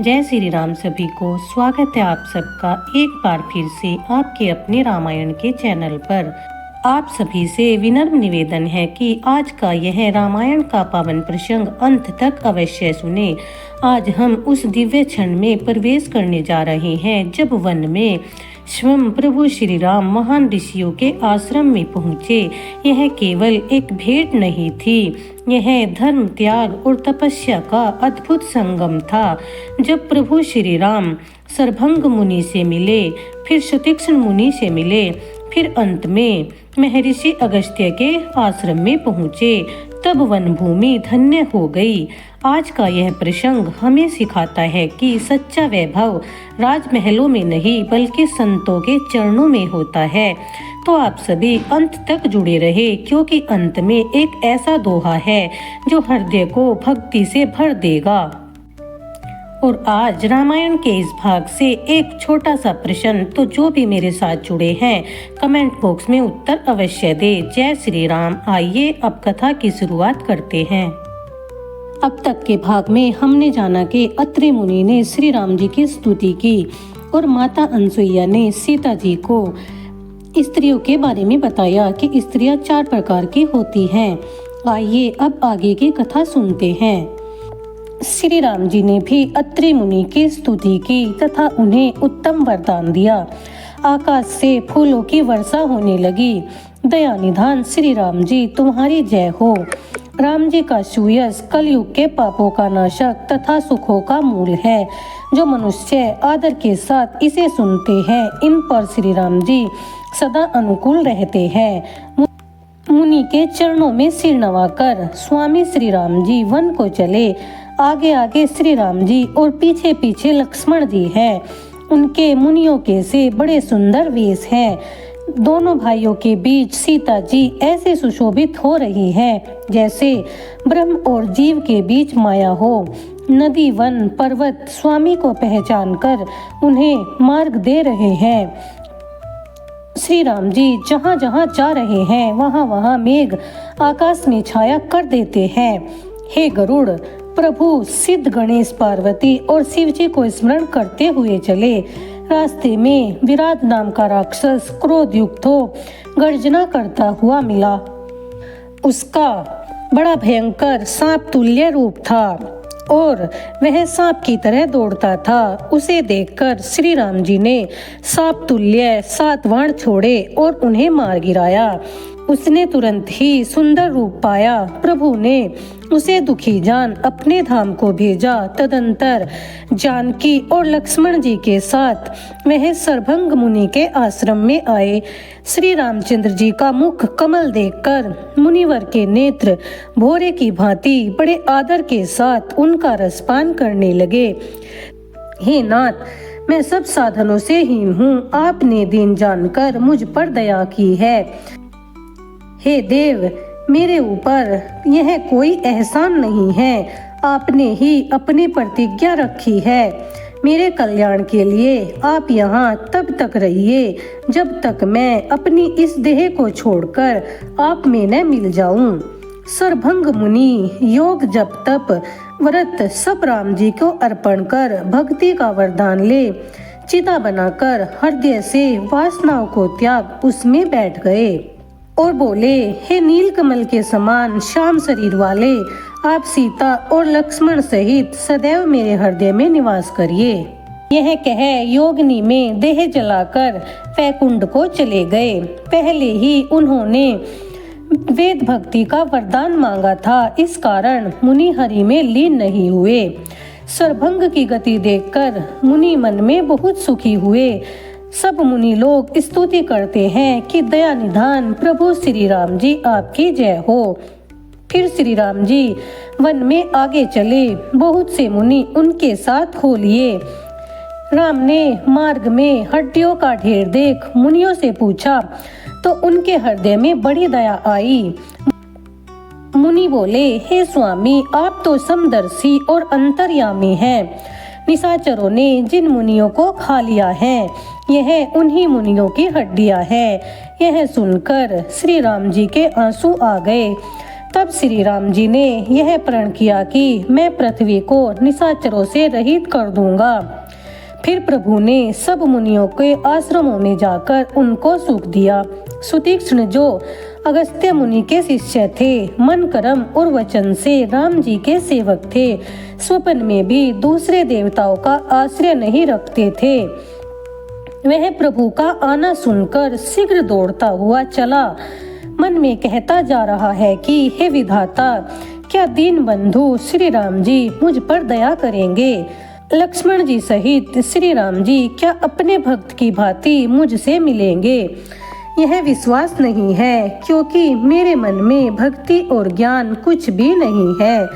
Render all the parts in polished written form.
जय श्री राम। सभी को स्वागत है आप सबका एक बार फिर से आपके अपने रामायण के चैनल पर। आप सभी से विनम्र निवेदन है कि आज का यह रामायण का पावन प्रसंग अंत तक अवश्य सुने। आज हम उस दिव्य क्षण में प्रवेश करने जा रहे हैं जब वन में स्वयं प्रभु श्री राम महान ऋषियों के आश्रम में पहुँचे। यह केवल एक भेंट नहीं थी, यह धर्म त्याग और तपस्या का अद्भुत संगम था। जब प्रभु श्री राम सरभंग मुनि से मिले, फिर सुतीक्ष्ण मुनि से मिले, फिर अंत में महर्षि अगस्त्य के आश्रम में पहुँचे, तब वन भूमि धन्य हो गई। आज का यह प्रसंग हमें सिखाता है कि सच्चा वैभव राजमहलों में नहीं बल्कि संतों के चरणों में होता है। तो आप सभी अंत तक जुड़े रहे, क्योंकि अंत में एक ऐसा दोहा है जो हृदय को भक्ति से भर देगा। और आज रामायण के इस भाग से एक छोटा सा प्रश्न, तो जो भी मेरे साथ जुड़े हैं कमेंट बॉक्स में उत्तर अवश्य दे। जय श्री राम। आइए अब कथा की शुरुआत करते हैं। अब तक के भाग में हमने जाना कि अत्रि मुनि ने श्री राम जी की स्तुति की और माता अनसुईया ने सीता जी को स्त्रियों के बारे में बताया कि स्त्रियां 4 प्रकार की होती हैं। आइए अब आगे की कथा सुनते हैं। श्री राम जी ने भी अत्रि मुनि की स्तुति की तथा उन्हें उत्तम वरदान दिया। आकाश से फूलों की वर्षा होने लगी। दया निधान श्री राम जी तुम्हारी जय हो। राम जी का सुयश कलयुग के पापों का नाशक तथा सुखों का मूल है। जो मनुष्य आदर के साथ इसे सुनते हैं, इन पर श्री राम जी सदा अनुकूल रहते हैं। मुनि के चरणों में सिर नवाकर स्वामी श्री राम जी वन को चले। आगे आगे श्री राम जी और पीछे पीछे लक्ष्मण जी हैं। उनके मुनियों के से बड़े सुंदर वेश हैं। दोनों भाइयों के बीच सीता जी ऐसे सुशोभित हो रही हैं जैसे ब्रह्म और जीव के बीच माया हो। नदी वन पर्वत स्वामी को पहचान कर उन्हें मार्ग दे रहे हैं। श्री राम जी जहाँ जहाँ जा रहे हैं वहाँ वहाँ मेघ आकाश में छाया कर देते हैं। हे गरुड़, प्रभु सिद्ध गणेश पार्वती और शिव जी को स्मरण करते हुए चले। रास्ते में विराट नाम का राक्षस क्रोध युक्त हो गर्जना करता हुआ मिला। उसका बड़ा भयंकर सांप तुल्य रूप था और वह सांप की तरह दौड़ता था। उसे देखकर श्री राम जी ने सांप तुल्य 7 बाण छोड़े और उन्हें मार गिराया। उसने तुरंत ही सुंदर रूप पाया। प्रभु ने उसे दुखी जान अपने धाम को भेजा। तदंतर जानकी और लक्ष्मण जी के साथ वह सरभंग मुनि के आश्रम में आए। श्री रामचंद्र जी का मुख कमल देखकर मुनिवर के नेत्र भोरे की भांति बड़े आदर के साथ उनका रसपान करने लगे। हे नाथ, मैं सब साधनों से हीन हूँ, आपने दीन जानकर मुझ पर दया की है। हे देव, मेरे ऊपर यह कोई एहसान नहीं है, आपने ही अपनी प्रतिज्ञा रखी है। मेरे कल्याण के लिए आप यहाँ तब तक रहिए जब तक मैं अपनी इस देह को छोड़कर आप में न मिल जाऊं। सरभंग मुनि योग जप तप व्रत सब राम जी को अर्पण कर भक्ति का वरदान ले चिता बनाकर हृदय से वासनाओं को त्याग उसमें बैठ गए और बोले, हे नीलकमल के समान श्याम शरीर वाले, आप सीता और लक्ष्मण सहित सदैव मेरे हृदय में निवास करिए। यह कह योगिनी में देह जलाकर वैकुंठ को चले गए। पहले ही उन्होंने वेद भक्ति का वरदान मांगा था, इस कारण मुनि हरि में लीन नहीं हुए। सरभंग की गति देखकर मुनि मन में बहुत सुखी हुए। सब मुनि लोग स्तुति करते हैं कि दया निधान प्रभु श्री राम जी आपकी जय हो। फिर श्री राम जी वन में आगे चले। बहुत से मुनि उनके साथ हो लिए। राम ने मार्ग में हड्डियों का ढेर देख मुनियों से पूछा तो उनके हृदय में बड़ी दया आई। मुनि बोले, हे स्वामी, आप तो समदर्शी और अंतर्यामी हैं। निशाचरों ने जिन मुनियों को खा लिया है, यह उन्हीं मुनियों की हड्डियां हैं। यह सुनकर श्री राम जी के आंसू आ गए। तब श्री राम जी ने यह प्रण किया कि मैं पृथ्वी को निशाचरों से रहित कर दूंगा। फिर प्रभु ने सब मुनियों के आश्रमों में जाकर उनको सुख दिया। सुतीक्ष्ण जो अगस्त्य मुनि के शिष्य थे, मन कर्म और वचन से राम जी के सेवक थे, स्वप्न में भी दूसरे देवताओं का आश्रय नहीं रखते थे, वह प्रभु का आना सुनकर शीघ्र दौड़ता हुआ चला। मन में कहता जा रहा है कि हे विधाता, क्या दीन बंधु श्री राम जी मुझ पर दया करेंगे। लक्ष्मण जी सहित श्री राम जी क्या अपने भक्त की भांति मुझसे मिलेंगे। यह विश्वास नहीं है, क्योंकि मेरे मन में भक्ति और ज्ञान कुछ भी नहीं है।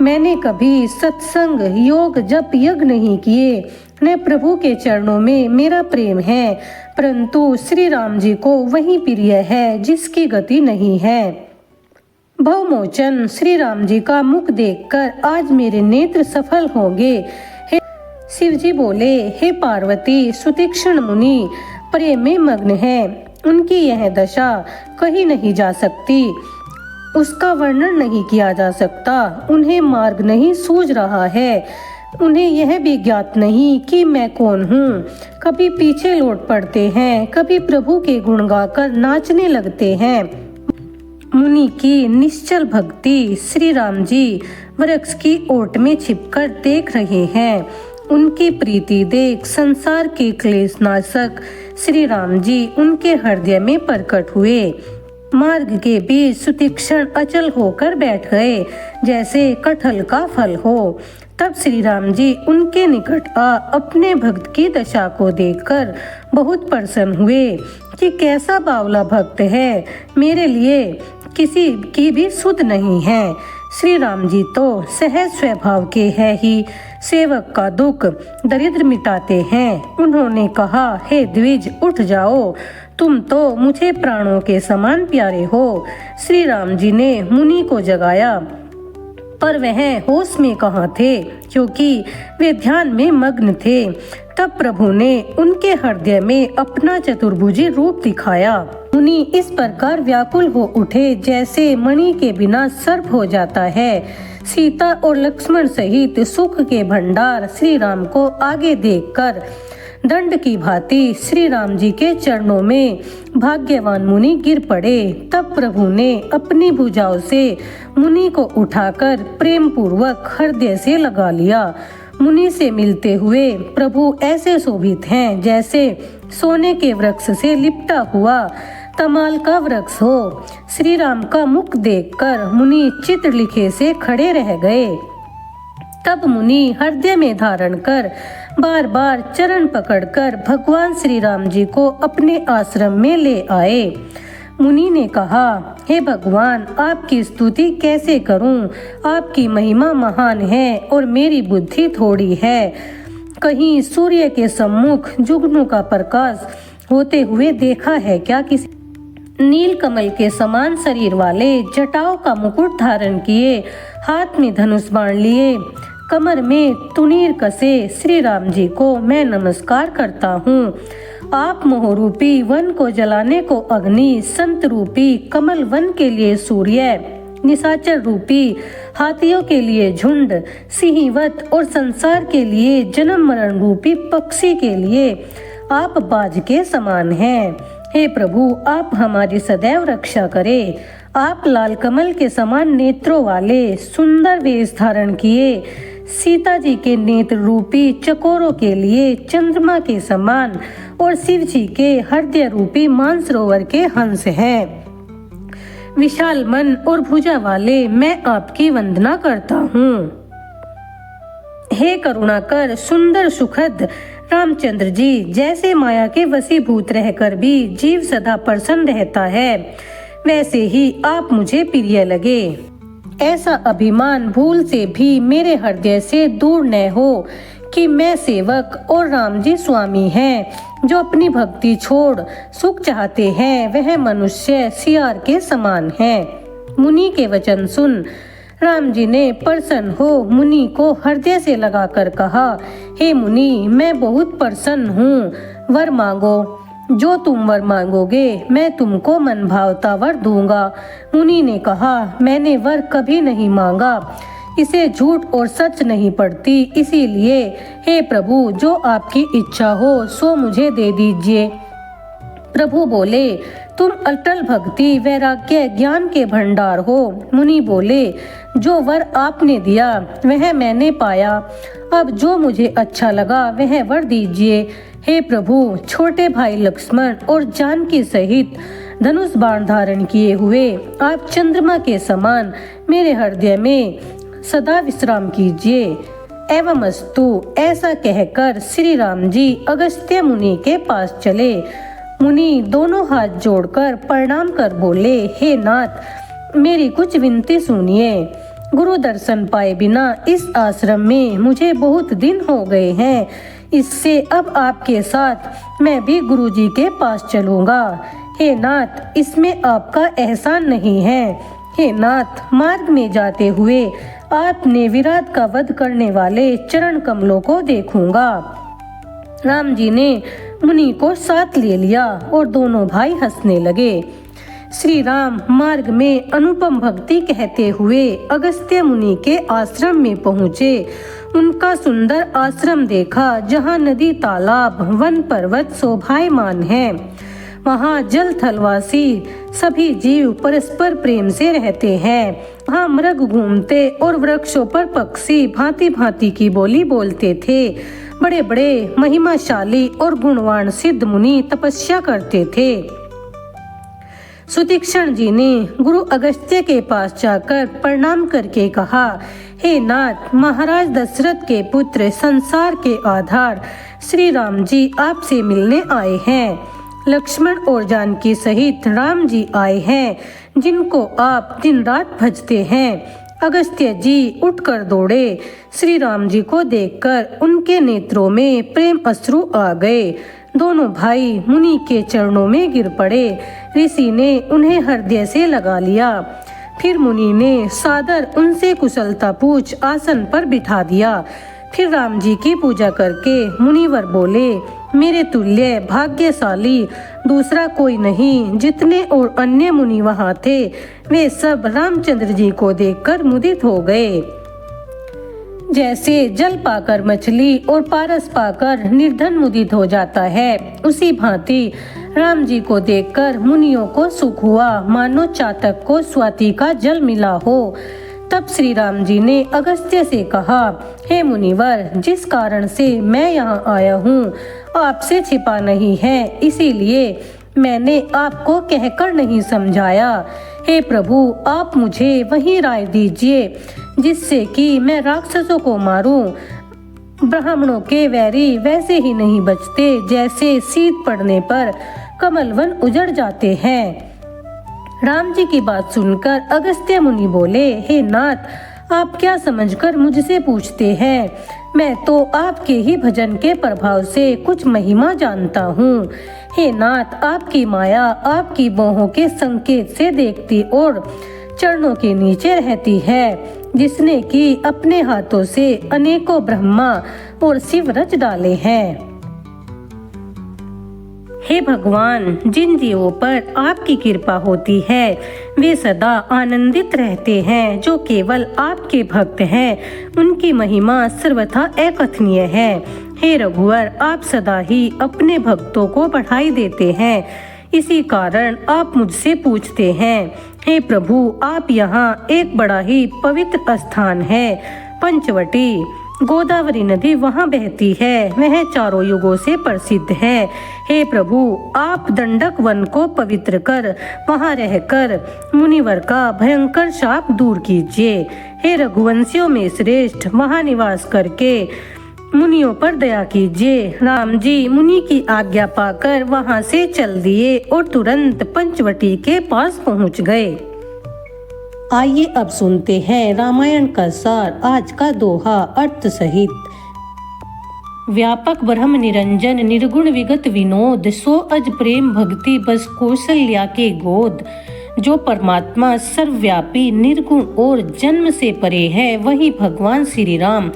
मैंने कभी सत्संग, योग, जप, यज्ञ नहीं किए, न प्रभु के चरणों में मेरा प्रेम है, परंतु श्री राम जी को वही प्रिय है जिसकी गति नहीं है। भवमोचन श्री राम जी का मुख देखकर आज मेरे नेत्र सफल होंगे। हे शिव जी बोले, हे पार्वती, सुतीक्ष्ण मुनि प्रेम में मग्न है, उनकी यह दशा कही नहीं जा सकती, उसका वर्णन नहीं किया जा सकता। उन्हें मार्ग नहीं सूझ रहा है, उन्हें यह भी ज्ञात नहीं कि मैं कौन हूँ। कभी पीछे लौट पड़ते हैं, कभी प्रभु के गुण गाकर नाचने लगते हैं। मुनि की निश्चल भक्ति श्री राम जी वृक्ष की ओट में छिपकर देख रहे हैं। उनकी प्रीति देख संसार के क्लेश नाशक श्री राम जी उनके हृदय में प्रकट हुए। मार्ग के बीच सुतीक्ष्ण अचल होकर बैठ गए, जैसे कटहल का फल हो। तब श्री राम जी उनके निकट आ अपने भक्त की दशा को देखकर बहुत प्रसन्न हुए कि कैसा बावला भक्त है, मेरे लिए किसी की भी सुध नहीं है। श्री राम जी तो सहज स्वभाव के है ही, सेवक का दुख दरिद्र मिटाते हैं। उन्होंने कहा, हे द्विज, उठ जाओ, तुम तो मुझे प्राणों के समान प्यारे हो। श्री राम जी ने मुनि को जगाया, पर वह होश में कहाँ थे, क्योंकि वे ध्यान में मग्न थे। तब प्रभु ने उनके हृदय में अपना चतुर्भुजी रूप दिखाया। मुनि इस प्रकार व्याकुल हो उठे जैसे मणि के बिना सर्प हो जाता है। सीता और लक्ष्मण सहित सुख के भंडार श्री राम को आगे देखकर दंड की भांति श्री राम जी के चरणों में भाग्यवान मुनि गिर पड़े। तब प्रभु ने अपनी भुजाओं से मुनि को उठाकर प्रेम पूर्वक हृदय से लगा लिया। मुनि से मिलते हुए प्रभु ऐसे शोभित हैं जैसे सोने के वृक्ष से लिपटा हुआ तमाल का वृक्ष हो। श्री राम का मुख देखकर मुनि चित्रलिखे से खड़े रह गए। तब मुनि हृदय में धारण कर बार बार चरण पकड़कर भगवान श्री राम जी को अपने आश्रम में ले आए। मुनि ने कहा, हे भगवान, आपकी स्तुति कैसे करूं? आपकी महिमा महान है और मेरी बुद्धि थोड़ी है। कहीं सूर्य के सम्मुख जुगनू का प्रकाश होते हुए देखा है क्या किसी? नील कमल के समान शरीर वाले, जटाओं का मुकुट धारण किए, हाथ में धनुष बाण लिए, कमर में तुनीर कसे श्री राम जी को मैं नमस्कार करता हूँ। आप मोह रूपी वन को जलाने को अग्नि, संत रूपी कमल वन के लिए सूर्य, निशाचर रूपी हाथियों के लिए झुंड, सिंहवत और संसार के लिए जन्म मरण रूपी पक्षी के लिए आप बाज के समान हैं। हे प्रभु, आप हमारी सदैव रक्षा करें। आप लाल कमल के समान नेत्रों वाले सुंदर वेश धारण किए, सीता जी के नेत्र रूपी चकोरों के लिए चंद्रमा के समान और शिव जी के हृदय रूपी मानसरोवर के हंस हैं। विशाल मन और भुजा वाले मैं आपकी वंदना करता हूँ। हे करुणाकर सुंदर सुखद रामचंद्र जी, जैसे माया के वशीभूत रहकर भी जीव सदा प्रसन्न रहता है, वैसे ही आप मुझे प्रिय लगे। ऐसा अभिमान भूल से भी मेरे हृदय से दूर न हो कि मैं सेवक और राम जी स्वामी हैं। जो अपनी भक्ति छोड़ सुख चाहते हैं, वह मनुष्य सियार के समान है। मुनि के वचन सुन राम जी ने प्रसन्न हो मुनि को हृदय से लगाकर कहा, हे मुनि, मैं बहुत प्रसन्न हूँ, वर मांगो। जो तुम वर मांगोगे मैं तुमको मन भावता वर दूंगा। मुनि ने कहा, मैंने वर कभी नहीं मांगा, इसे झूठ और सच नहीं पड़ती, इसीलिए हे प्रभु जो आपकी इच्छा हो सो मुझे दे दीजिए। प्रभु बोले, तुम अटल भक्ति वैराग्य ज्ञान के भंडार हो। मुनि बोले, जो वर आपने दिया वह मैंने पाया, अब जो मुझे अच्छा लगा वह वर दीजिए। हे प्रभु, छोटे भाई लक्ष्मण और जानकी सहित धनुष बाण धारण किए हुए आप चंद्रमा के समान मेरे हृदय में सदा विश्राम कीजिए। एवमस्तु, ऐसा कहकर श्री राम जी अगस्त्य मुनि के पास चले। मुनि दोनों हाथ जोड़कर प्रणाम कर बोले, हे नाथ, मेरी कुछ विनती सुनिए। गुरु दर्शन पाए बिना इस आश्रम में मुझे बहुत दिन हो गए हैं, इससे अब आपके साथ मैं भी गुरु जी के पास चलूंगा। हे नाथ, इसमें आपका एहसान नहीं है। हे नाथ, मार्ग में जाते हुए आपने विराट का वध करने वाले चरण कमलों को देखूंगा। राम जी ने मुनि को साथ ले लिया और दोनों भाई हंसने लगे। श्री राम मार्ग में अनुपम भक्ति कहते हुए अगस्त्य मुनि के आश्रम में पहुँचे। उनका सुंदर आश्रम देखा, जहाँ नदी तालाब वन पर्वत शोभायमान है। वहाँ जल थलवासी सभी जीव परस्पर प्रेम से रहते हैं। वहाँ मृग घूमते और वृक्षों पर पक्षी भांति भांति की बोली बोलते थे। बड़े बड़े महिमाशाली और गुणवान सिद्ध मुनि तपस्या करते थे। सुतीक्षण जी ने गुरु अगस्त्य के पास जाकर प्रणाम करके कहा, हे नाथ, महाराज दशरथ के पुत्र संसार के आधार श्री राम जी आपसे मिलने आए हैं। लक्ष्मण और जानकी सहित राम जी आए हैं, जिनको आप दिन रात भजते हैं। अगस्त्य जी उठकर दौड़े। श्री राम जी को देखकर उनके नेत्रों में प्रेम अश्रु आ गए। दोनों भाई मुनि के चरणों में गिर पड़े। ऋषि ने उन्हें हृदय से लगा लिया। फिर मुनि ने सादर उनसे कुशलता पूछ आसन पर बिठा दिया। फिर राम जी की पूजा करके मुनिवर बोले, मेरे तुल्य भाग्यशाली दूसरा कोई नहीं। जितने और अन्य मुनि वहाँ थे वे सब रामचंद्र जी को देखकर मुदित हो गए। जैसे जल पाकर मछली और पारस पाकर निर्धन मुदित हो जाता है, उसी भांति राम जी को देखकर मुनियों को सुख हुआ, मानो चातक को स्वाति का जल मिला हो। तब श्री राम जी ने अगस्त्य से कहा, हे मुनिवर, जिस कारण से मैं यहाँ आया हूँ आपसे छिपा नहीं है, इसीलिए मैंने आपको कहकर नहीं समझाया। हे प्रभु, आप मुझे वही राय दीजिए जिससे कि मैं राक्षसों को मारूं। ब्राह्मणों के वैरी वैसे ही नहीं बचते जैसे शीत पड़ने पर कमलवन उजड़ जाते हैं। राम जी की बात सुनकर अगस्त्य मुनि बोले, हे नाथ, आप क्या समझकर मुझसे पूछते हैं? मैं तो आपके ही भजन के प्रभाव से कुछ महिमा जानता हूँ। हे नाथ, आपकी माया आपकी बाहों के संकेत से देखती और चरणों के नीचे रहती है, जिसने कि अपने हाथों से अनेकों ब्रह्मा और शिव रच डाले हैं। हे भगवान, जिन जीवों पर आपकी कृपा होती है वे सदा आनंदित रहते हैं। जो केवल आपके भक्त हैं उनकी महिमा सर्वथा अकथनीय है। हे रघुवर, आप सदा ही अपने भक्तों को बढ़ाई देते हैं, इसी कारण आप मुझसे पूछते हैं। हे प्रभु, आप यहाँ एक बड़ा ही पवित्र स्थान है, पंचवटी। गोदावरी नदी वहाँ बहती है, वह चारों युगों से प्रसिद्ध है। हे प्रभु, आप दंडक वन को पवित्र कर वहाँ रहकर मुनिवर का भयंकर शाप दूर कीजिए। हे रघुवंशियों में श्रेष्ठ, वहाँ निवास करके मुनियों पर दया कीजिए। राम जी मुनि की आज्ञा पाकर वहाँ से चल दिए और तुरंत पंचवटी के पास पहुँच गए। आइए अब सुनते हैं रामायण का सार, आज का दोहा अर्थ सहित। व्यापक ब्रह्म निरंजन निर्गुण विगत विनोद, सो अज प्रेम भक्ति बस कौशल्या के गोद। जो परमात्मा सर्वव्यापी निर्गुण और जन्म से परे है, वही भगवान श्री राम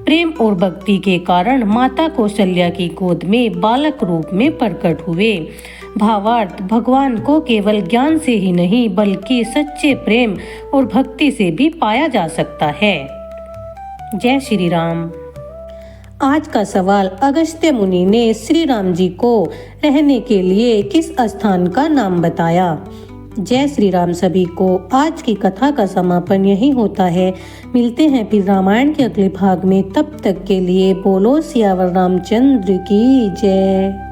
प्रेम और भक्ति के कारण माता कौशल्या की गोद में बालक रूप में प्रकट हुए। भावार्थ, भगवान को केवल ज्ञान से ही नहीं बल्कि सच्चे प्रेम और भक्ति से भी पाया जा सकता है। जय श्री राम। आज का सवाल, अगस्त्य मुनि ने श्री राम जी को रहने के लिए किस स्थान का नाम बताया? जय श्री राम सभी को। आज की कथा का समापन यही होता है। मिलते हैं फिर रामायण के अगले भाग में। तब तक के लिए बोलो सियावर रामचंद्र की जय।